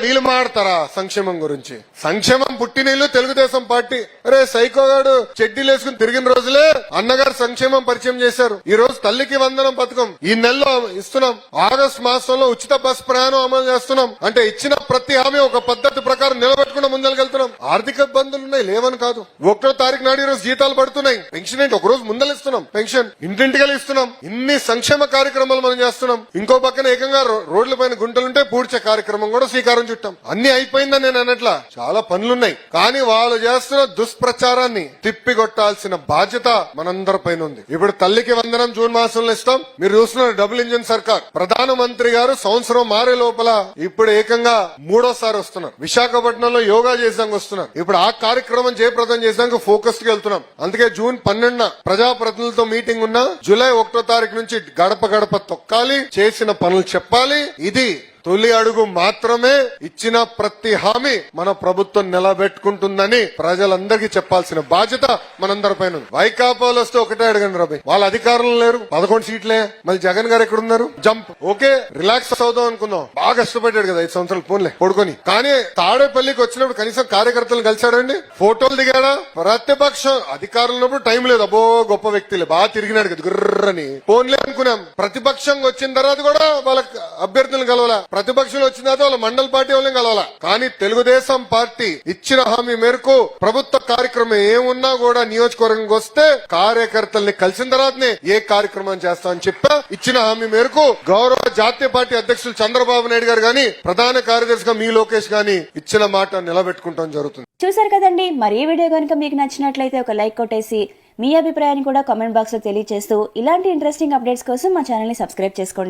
వీళ్ళు మాడతారా సంక్షేమం గురించి? సంక్షేమం పుట్టినీళ్ళు తెలుగుదేశం పార్టీ. అరే సైకోగాడు చెడ్డీలు వేసుకుని తిరిగిన రోజులే అన్నగారు సంక్షేమం పరిచయం చేశారు. ఈ రోజు తల్లికి వందనం పథకం ఈ నెలలో ఇస్తున్నాం. ఆగస్టు మాసంలో ఉచిత బస్ ప్రయాణం అమలు చేస్తున్నాం. అంటే ఇచ్చిన ప్రతి హామీ ఒక పద్ధతి ప్రకారం నిలబెట్టుకుని ముందరికెళ్తున్నాం. ఆర్థిక ఇబ్బందులు ఉన్నాయి, లేవని కాదు. 1వ తారీఖు నాడు ఈ రోజు జీతాలు పడుతున్నాయి. పెన్షన్ ఏంటి, ఒక రోజు ముందలిస్తున్నాం. పెన్షన్ ఇంటింటికి ఇస్తున్నాం. ఇన్ని సంక్షేమ కార్యక్రమాలు మనం చేస్తున్నాం. ఇంకో పక్కన ఏకంగా రోడ్ల పైన గుంటలుంటే పూడ్చే కార్యక్రమం కూడా శ్రీకారం చుట్టాం. అన్ని అయిపోయిందని నేను అన్నట్లా, చాలా పనులున్నాయి. కానీ వాళ్ళు చేస్తున్న దుష్ప్రచారాన్ని తిప్పికొట్టాల్సిన బాధ్యత మనందరి పైన ఉంది. ఇప్పుడు తల్లికి వందనం జూన్ మాసంలో ఇస్తాం. మీరు చూస్తున్నారు డబుల్ ఇంజిన్ సర్కార్. ప్రధానమంత్రి గారు సంవత్సరం మారే లోపల ఇప్పుడు ఏకంగా 3వ సారి వస్తున్నారు. విశాఖపట్నంలో యోగా చేసాక వస్తున్నారు. ఇప్పుడు ఆ కార్యక్రమం జయప్రదం చేసాక ఫోకస్ కి వెళ్తున్నాం. అందుకే జూన్ 12న ప్రజాప్రతినిధులతో మీటింగ్ ఉన్నా. జూలై 1వ తారీఖు నుంచి గడప గడప తొక్కాలి, చేసిన పనులు చెప్పాలి. ఇది తొలి అడుగు మాత్రమే. ఇచ్చిన ప్రతి హామీ మన ప్రభుత్వం నిలబెట్టుకుంటుందని ప్రజలందరికీ చెప్పాల్సిన బాధ్యత మనందరిపైన ఉంది. వైకాపాలు వస్తే ఒకటే అడగండి రబి, వాళ్ళ అధికారంలో లేరు, 11 సీట్లే. మళ్ళీ జగన్ గారు ఎక్కడున్నారు? జంప్. ఓకే రిలాక్స్ అవుదాం అనుకుందాం, బాగా కష్టపడ్డాడు కదా 5 సంవత్సరాలు పోన్లే పడుకొని. కానీ తాడేపల్లికి వచ్చినప్పుడు కనీసం కార్యకర్తలను కలిశాడండి, ఫోటోలు దిగాడా? ప్రతిపక్షం అధికారంలో ఉన్నప్పుడు టైం లేదు. అబ్బో గొప్ప వ్యక్తులే, బాగా తిరిగినాడు కదా గుర్రని, పోన్లే అనుకున్నాం. ప్రతిపక్షం వచ్చిన తర్వాత కూడా వాళ్ళ అభ్యర్థులను కలవాల. ప్రతిపక్షంలో వచ్చిన తర్వాత వాళ్ళ మండల పార్టీ వాళ్ళని కలవాల. కానీ తెలుగుదేశం పార్టీ ఇచ్చిన హామీ మేరకు ప్రభుత్వ కార్యక్రమం ఏమున్నా కూడా నియోజకవర్గంకి వస్తే కార్యకర్తల్ని కలిసిన తర్వాతనే ఏ కార్యక్రమం చేస్తామని చెప్పా. ఇచ్చిన హామీ మేరకు గౌరవ జాతీయ పార్టీ అధ్యక్షులు చంద్రబాబు నాయుడు గారు గాని, ప్రధాన కార్యదర్శిగా మీ లోకేష్ గాని ఇచ్చిన మాట నిలబెట్టుకుంటాం జరుగుతుంది. చూసారు కదండి. మరి ఈ వీడియో కనుక మీకు నచ్చినట్లయితే ఒక లైక్ కొట్టేసి మీ అభిప్రాయాన్ని కూడా కామెంట్ బాక్స్ లో తెలియజేస్తూ ఇలాంటి ఇంట్రెస్టింగ్ అప్డేట్స్ కోసం మా ఛానల్ ని సబ్స్క్రైబ్ చేసుకోండి.